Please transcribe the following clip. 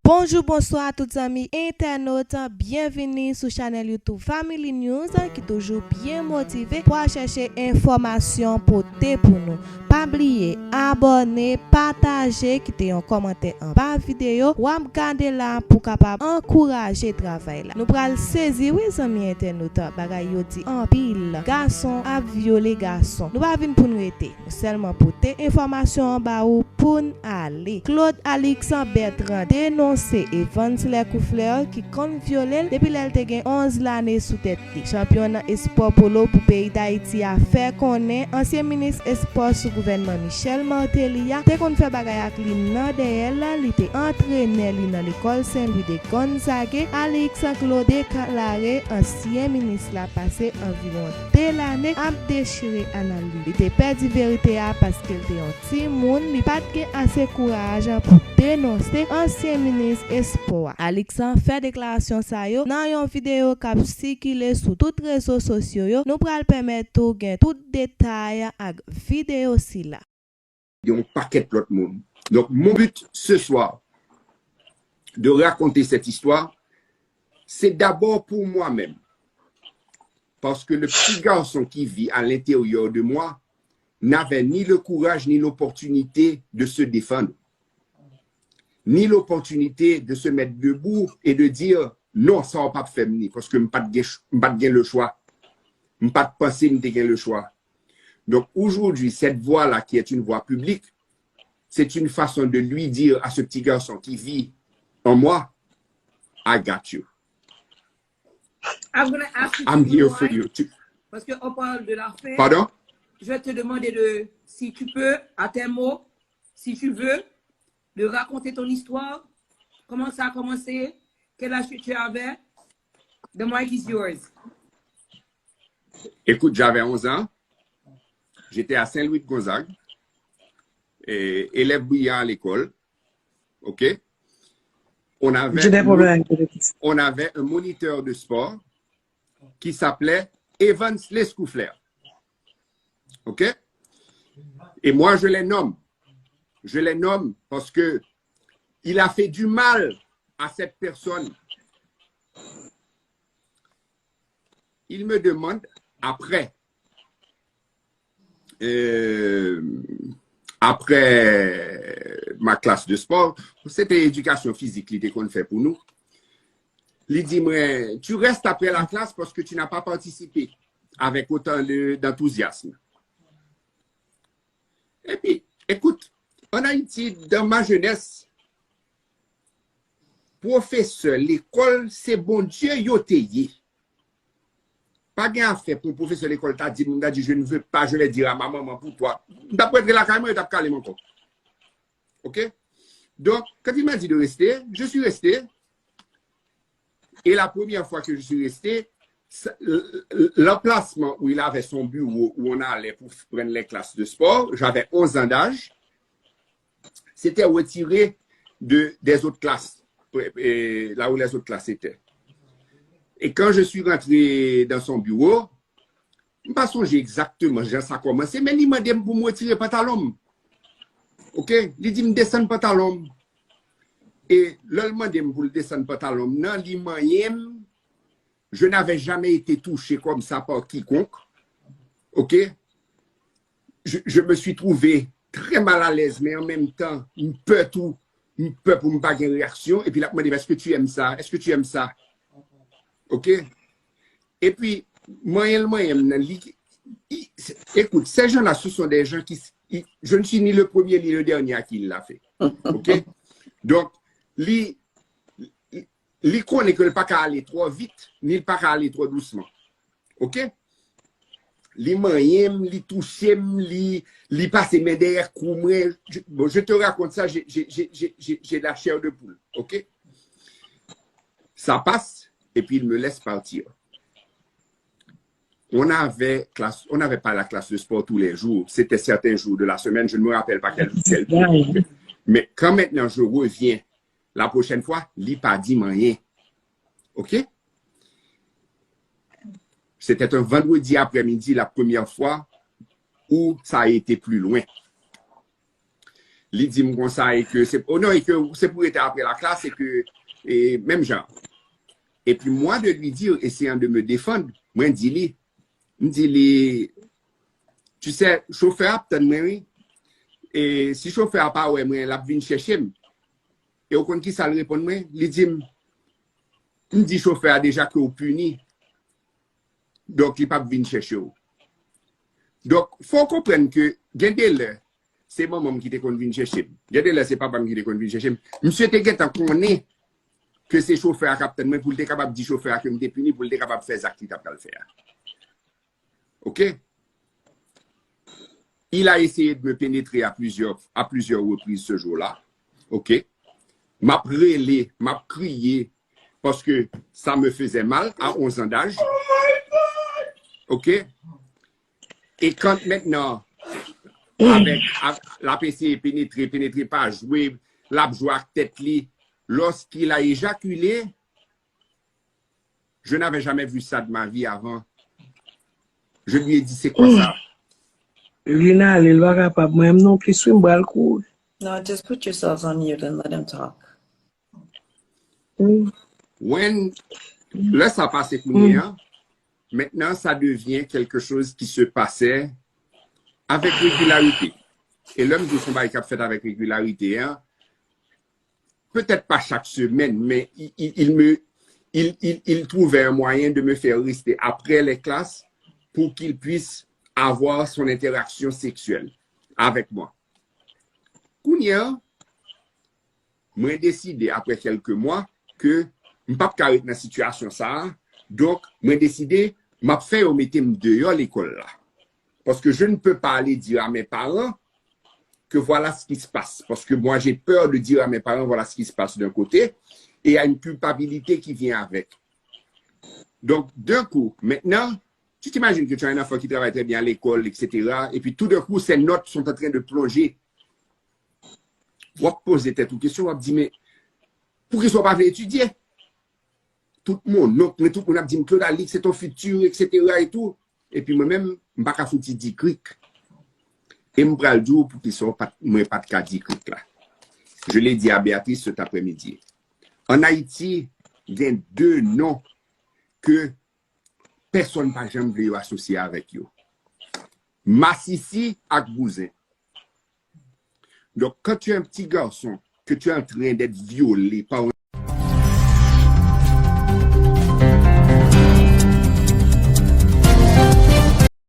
Bonjour, bonsoir à tous les amis internautes. Bienvenue sur la chaîne YouTube Family News qui est toujours bien motivé pour chercher information pour nous. Pas oublier, abonner, partager, quitter un commentaire en bas vidéo ou regarder là pour capable encourager le travail là. Nous pral saisir oui amis internautes bagay yo di en pile. Garçon a violé garçon. Nous pas venir pour nous aider, seulement pour te information en bas ou pour aller. Claude Alexandre Bertrand dénoncé Evans Lecouffleur qui compte violer depuis l'elle te gen 11 l'année sous tête. Championnat espoir polo pour pays d'Haïti a fait connaître ancien ministre espoir sous gouvernement Michel Martelly te kon fait bagay ak li nan de elle li te entraîné li dans l'école Saint-Louis de Gonzague. Alexandre Claude déclaré ancien ministre la passé environ 2 l'année a déchiré analyse. Il te perdu vérité parce qu'il te un petit monde li pas assez courage pour dénoncer ancien ministre espoir. Alexandre fait déclaration ça yo dans une vidéo qui circule sur tous les réseaux sociaux yo. Nous pral permettre tout gain tout détail ak vidéo si là. Il y a un paquet de l'autre monde. Donc mon but ce soir de raconter cette histoire, c'est d'abord pour moi-même. Parce que le petit garçon qui vit à l'intérieur de moi n'avait ni le courage ni l'opportunité de se défendre, ni l'opportunité de se mettre debout et de dire non, ça va pas faire parce que je n'ai pas le choix. Je n'ai pas pensé que le choix. Donc aujourd'hui, cette voix-là qui est une voix publique, c'est une façon de lui dire à ce petit garçon qui vit en moi, I got you. I'm here for you. Parce qu'on parle de la fin. Pardon? Je vais te demander si tu peux, à tes mots, si tu veux, de raconter ton histoire. Comment ça a commencé? Quel âge tu avais? The mic is yours. Écoute, j'avais 11 ans. J'étais à Saint-Louis de Gonzague. Élève brillant à l'école. OK? On avait un moniteur de sport qui s'appelait Evans Lecouffleur. OK? Et moi, je les nomme. Je les nomme parce que il a fait du mal à cette personne. Il me demande après ma classe de sport, c'était éducation physique qu'on fait pour nous. Il dit, tu restes après la classe parce que tu n'as pas participé avec autant d'enthousiasme. Et puis, écoute, en Haïti, dans ma jeunesse, professeur, l'école, c'est bon Dieu, yo teye. Pas bien à faire pour professeur l'école, t'as dit, je ne veux pas, je vais dire à ma maman pour toi. D'après la caméra, t'as calé mon corps. OK? Donc, quand il m'a dit de rester, je suis resté. Et la première fois que je suis resté, l'emplacement où il avait son bureau, où on allait pour prendre les classes de sport, j'avais 11 ans d'âge, c'était retiré des autres classes, là où les autres classes étaient. Et quand je suis rentré dans son bureau, je ne sais pas songer exactement, ça a commencé, mais il m'a dit pour me retirer le pantalon. OK? Il dit, me descendre le pantalon. Et là, il m'a dit pour le descendre le pantalon. Non, il m'a dit, je n'avais jamais été touché comme ça par quiconque. OK? Je me suis trouvé très mal à l'aise, mais en même temps, une peur pour me pas une réaction. Et puis là, il m'a dit, est-ce que tu aimes ça? Est-ce que tu aimes ça? OK? Et puis, écoute, ces gens-là, ce sont des gens qui... Je ne suis ni le premier ni le dernier à qui il l'a fait. OK? Donc, li connaît que le pas qu'à aller trop vite, ni le pas qu'à aller trop doucement. OK? Li moyen, li touché, li passe mes derrière coumer. Bon, je te raconte ça, j'ai la chair de poule. OK? Ça passe, et puis il me laisse partir. On n'avait pas la classe de sport tous les jours. C'était certains jours de la semaine. Je ne me rappelle pas quel jour. Mais quand maintenant je reviens, la prochaine fois, il n'a pas dit rien. OK? C'était un vendredi après-midi la première fois où ça a été plus loin. il dit comme ça et que c'est oh non et que c'est pour être après la classe et que et même genre. Et puis moi de lui dire essayant de me défendre, moi dit tu sais chauffeur peut-être et si chauffeur pas ouais moi l'a vinn chercher et au compte qui ça le répond moi, il dit chauffeur déjà que au puni. Donc il pas vinn chercher. Donc faut comprendre que Gendel c'est maman qui te convient chercher. Gendel c'est papa qui te convient chercher. Monsieur te gêne connaît que c'est chauffeur à capitaine mais pour être capable de dire chauffeur que me puni pour être capable de faire acte t'a le faire. OK? Il a essayé de me pénétrer à plusieurs reprises ce jour-là. OK? M'a relé, m'a crié parce que ça me faisait mal à 11 ans d'âge. OK? Et quand maintenant, avec la PC pénétré pas joué, la joué à tête li, lorsqu'il a éjaculé, je n'avais jamais vu ça de ma vie avant. Je lui ai dit, c'est quoi ça? Lina, il va capable même non plus swim ball cool. No, just put yourselves on mute and let him talk. Là, ça passait maintenant, ça devient quelque chose qui se passait avec régularité. Et l'homme de son bail qui a fait avec régularité, hein, peut-être pas chaque semaine, mais il trouvait un moyen de me faire rester après les classes pour qu'il puisse avoir son interaction sexuelle avec moi. Kounia, moi décidé après quelques mois que je ne peux pas être dans la situation ça. Donc, moi décidé, m'a fait mettre dehors l'école là. Parce que je ne peux pas aller dire à mes parents que voilà ce qui se passe. Parce que moi, j'ai peur de dire à mes parents voilà ce qui se passe d'un côté. Et il y a une culpabilité qui vient avec. Donc, d'un coup, maintenant, tu t'imagines que tu as un enfant qui travaille très bien à l'école, etc. Et puis tout d'un coup, ses notes sont en train de plonger. On va poser une question, on va dire, mais pour qu'ils ne soient pas venus étudier? Tout le monde, non, tout le monde a dit, Claude Alix, c'est ton futur, etc. et tout. Et puis moi-même, je ne vais pas faire des cric. Et je vais le dire pour qu'ils ne soient pas de cas de cric là. Je l'ai dit à Béatrice cet après-midi. En Haïti, il y a 2 noms que personne n'a jamais voulu associer avec eux. Massissi et Bouzin. Donc, quand tu es un petit garçon, que tu es en train d'être violé par